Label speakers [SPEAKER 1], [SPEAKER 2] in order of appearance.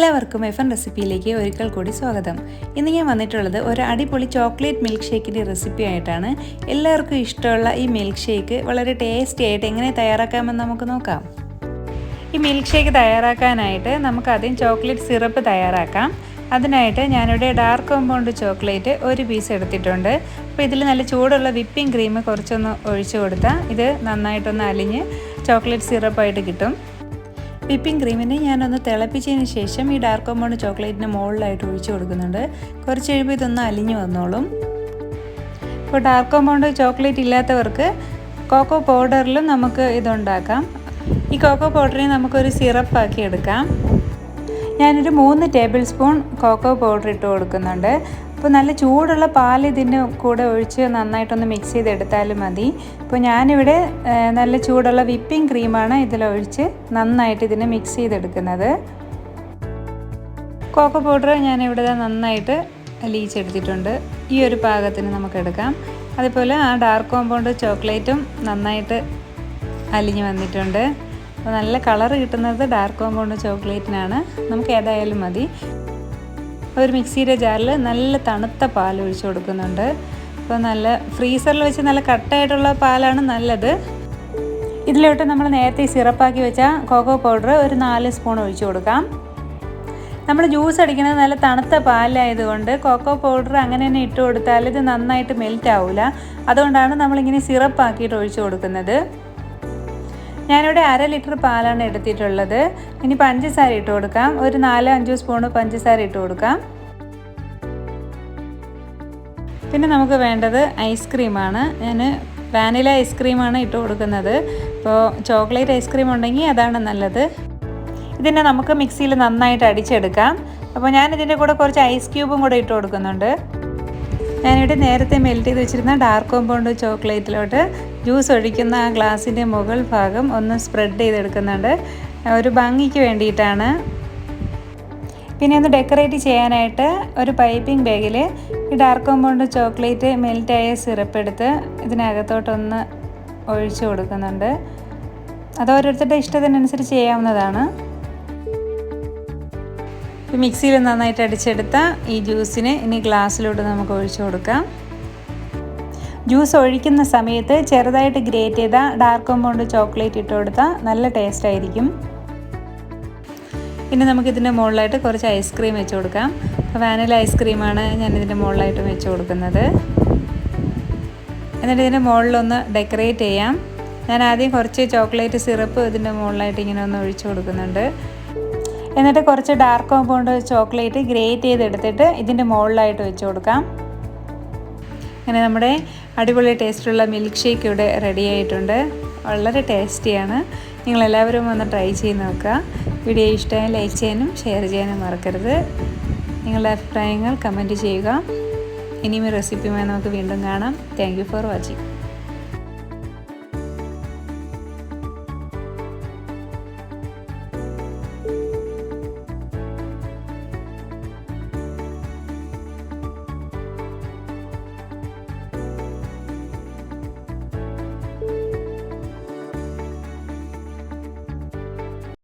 [SPEAKER 1] എല്ലാവർക്കും എഫൻ റെസിപ്പിയിലേക്ക് ഒരിക്കൽ കൂടി സ്വാഗതം. ഇന്ന് ഞാൻ വന്നിട്ടുള്ളത് ഒരു അടിപൊളി ചോക്ലേറ്റ് മിൽക്ക് ഷേക്കിൻ്റെ റെസിപ്പി ആയിട്ടാണ്. എല്ലാവർക്കും ഇഷ്ടമുള്ള ഈ മിൽക്ക് ഷേക്ക് വളരെ ടേസ്റ്റി ആയിട്ട് എങ്ങനെ തയ്യാറാക്കാമെന്ന് നമുക്ക് നോക്കാം. ഈ മിൽക്ക് ഷേക്ക് തയ്യാറാക്കാനായിട്ട് നമുക്ക് ആദ്യം ചോക്ലേറ്റ് സിറപ്പ് തയ്യാറാക്കാം. അതിനായിട്ട് ഞാനിവിടെ ഡാർക്ക് കോമ്പൗണ്ട് ചോക്ലേറ്റ് ഒരു പീസ് എടുത്തിട്ടുണ്ട്. അപ്പോൾ ഇതിൽ നല്ല ചൂടുള്ള വിപ്പിംഗ് ക്രീം കുറച്ചൊന്ന് ഒഴിച്ചു കൊടുത്താൽ ഇത് നന്നായിട്ടൊന്ന് അലിഞ്ഞ് ചോക്ലേറ്റ് സിറപ്പായിട്ട് കിട്ടും. വിപ്പിംഗ് ക്രീമിനെ ഞാനൊന്ന് തിളപ്പിച്ചതിന് ശേഷം ഈ ഡാർക്ക് കോമ്പൗണ്ട് ചോക്ലേറ്റിന് മുകളിലായിട്ട് ഒഴിച്ചു കൊടുക്കുന്നുണ്ട്. കുറച്ച് കഴിയുമ്പോൾ ഇതൊന്ന് അലിഞ്ഞു വന്നോളും. ഇപ്പോൾ ഡാർക്ക് കോമ്പൗണ്ട് ചോക്ലേറ്റ് ഇല്ലാത്തവർക്ക് കോക്കോ പൗഡറിലും നമുക്ക് ഇതുണ്ടാക്കാം. ഈ കോക്കോ പൗഡറിനെ നമുക്കൊരു സിറപ്പാക്കി എടുക്കാം. ഞാനൊരു 3 ടേബിൾ സ്പൂൺ കോക്കോ പൗഡർ ഇട്ട് കൊടുക്കുന്നുണ്ട്. അപ്പോൾ നല്ല ചൂടുള്ള പാൽ ഇതിന് കൂടെ ഒഴിച്ച് നന്നായിട്ടൊന്ന് മിക്സ് ചെയ്തെടുത്താലും മതി. ഇപ്പോൾ ഞാനിവിടെ നല്ല ചൂടുള്ള വിപ്പിംഗ് ക്രീമാണ് ഇതിലൊഴിച്ച് നന്നായിട്ട് ഇതിനെ മിക്സ് ചെയ്തെടുക്കുന്നത്. കോക്കോ പൗഡർ ഞാനിവിടെ നന്നായിട്ട് അലിയിച്ചെടുത്തിട്ടുണ്ട്. ഈ ഒരു പാകത്തിന് നമുക്കെടുക്കാം. അതുപോലെ ആ ഡാർക്ക് കോമ്പൗണ്ട് ചോക്ലേറ്റും നന്നായിട്ട് അലിഞ്ഞ് വന്നിട്ടുണ്ട്. അപ്പോൾ നല്ല കളർ കിട്ടുന്നത് ഡാർക്ക് കോമ്പൗണ്ട് ചോക്ലേറ്റിനാണ്. നമുക്ക് ഏതായാലും മതി. ഒരു മിക്സിയുടെ ജാറിൽ നല്ല തണുത്ത പാൽ ഒഴിച്ച് കൊടുക്കുന്നുണ്ട്. അപ്പോൾ നല്ല ഫ്രീസറിൽ വെച്ച് നല്ല കട്ടായിട്ടുള്ള പാലാണ് നല്ലത്. ഇതിലോട്ട് നമ്മൾ നേരത്തെ സിറപ്പാക്കി വെച്ച കോക്കോ പൗഡർ ഒരു 4 സ്പൂൺ ഒഴിച്ച് കൊടുക്കാം. നമ്മൾ ജ്യൂസ് അടിക്കുന്നത് നല്ല തണുത്ത പാലായതുകൊണ്ട് കോക്കോ പൗഡർ അങ്ങനെ തന്നെ ഇട്ട് കൊടുത്താൽ ഇത് നന്നായിട്ട് മെൽറ്റ് ആവില്ല. അതുകൊണ്ടാണ് നമ്മളിങ്ങനെ സിറപ്പാക്കിയിട്ട് ഒഴിച്ച് കൊടുക്കുന്നത്. ഞാനിവിടെ 1/2 ലിറ്റർ പാലാണ് എടുത്തിട്ടുള്ളത്. ഇനി പഞ്ചസാര ഇട്ട് കൊടുക്കാം. ഒരു 4-5 സ്പൂൺ പഞ്ചസാര ഇട്ട് കൊടുക്കാം. പിന്നെ നമുക്ക് വേണ്ടത് ഐസ്ക്രീമാണ്. ഞാൻ വാനില ഐസ്ക്രീമാണ് ഇട്ട് കൊടുക്കുന്നത്. ഇപ്പോൾ ചോക്ലേറ്റ് ഐസ്ക്രീം ഉണ്ടെങ്കിൽ അതാണ് നല്ലത്. ഇതിനെ നമുക്ക് മിക്സിയിൽ നന്നായിട്ട് അടിച്ചെടുക്കാം. അപ്പോൾ ഞാനിതിൻ്റെ കൂടെ കുറച്ച് ഐസ് ക്യൂബും കൂടെ ഇട്ട് കൊടുക്കുന്നുണ്ട്. ഞാനിവിടെ നേരത്തെ മെൽറ്റ് ചെയ്ത് വെച്ചിരുന്ന ഡാർക്ക് കോമ്പൗണ്ട് ചോക്ലേറ്റിലോട്ട് ജ്യൂസ് ഒഴിക്കുന്ന ആ ഗ്ലാസിൻ്റെ മുകൾ ഭാഗം ഒന്ന് സ്പ്രെഡ് ചെയ്തെടുക്കുന്നുണ്ട്. ഒരു ഭംഗിക്ക് വേണ്ടിയിട്ടാണ്. പിന്നെ ഒന്ന് ഡെക്കറേറ്റ് ചെയ്യാനായിട്ട് ഒരു പൈപ്പിംഗ് ബാഗിൽ ഈ ഡാർക്ക് കോമ്പൗണ്ട് ചോക്ലേറ്റ് മെൽറ്റായ സിറപ്പ് എടുത്ത് ഇതിനകത്തോട്ടൊന്ന് ഒഴിച്ചു കൊടുക്കുന്നുണ്ട്. അത് ഓരോരുത്തരുടെ ഇഷ്ടത്തിനനുസരിച്ച് ചെയ്യാവുന്നതാണ്. മിക്സിയിൽ നന്നായിട്ട് അടിച്ചെടുത്ത ഈ ജ്യൂസിന് ഇനി ഗ്ലാസ്സിലോട്ട് നമുക്ക് ഒഴിച്ചു കൊടുക്കാം. ജ്യൂസ് ഒഴിക്കുന്ന സമയത്ത് ചെറുതായിട്ട് ഗ്രേറ്റ് ചെയ്ത ഡാർക്ക് കോമ്പൗണ്ട് ചോക്ലേറ്റ് ഇട്ട് കൊടുത്താൽ നല്ല ടേസ്റ്റ് ആയിരിക്കും. ഇനി നമുക്കിതിൻ്റെ മുകളിലായിട്ട് കുറച്ച് ഐസ്ക്രീം വെച്ച് കൊടുക്കാം. വാനില ഐസ്ക്രീമാണ് ഞാനിതിൻ്റെ മുകളിലായിട്ട് വെച്ച് കൊടുക്കുന്നത്. എന്നിട്ട് ഇതിൻ്റെ മുകളിലൊന്ന് ഡെക്കറേറ്റ് ചെയ്യാം. ഞാൻ ആദ്യം കുറച്ച് ചോക്ലേറ്റ് സിറപ്പ് ഇതിൻ്റെ മുകളിലായിട്ട് ഇങ്ങനെ ഒന്ന് ഒഴിച്ചു കൊടുക്കുന്നുണ്ട്. എന്നിട്ട് കുറച്ച് ഡാർക്ക് കോമ്പൗണ്ട് ചോക്ലേറ്റ് ഗ്രേറ്റ് ചെയ്തെടുത്തിട്ട് ഇതിൻ്റെ മുകളിലായിട്ട് വെച്ച് കൊടുക്കാം. അങ്ങനെ നമ്മുടെ അടിപൊളി ടേസ്റ്റുള്ള മിൽക്ക് ഷേക്ക് ഇവിടെ റെഡി ആയിട്ടുണ്ട്. വളരെ ടേസ്റ്റിയാണ്. നിങ്ങളെല്ലാവരും ഒന്ന് ട്രൈ ചെയ്ത് നോക്കുക. വീഡിയോ ഇഷ്ടമായി ലൈക്ക് ചെയ്യാനും ഷെയർ ചെയ്യാനും മറക്കരുത്. നിങ്ങളുടെ അഭിപ്രായങ്ങൾ കമൻറ്റ് ചെയ്യുക. ഇനിയും റെസിപ്പിയുമായി നമുക്ക് വീണ്ടും കാണാം. Thank you for watching.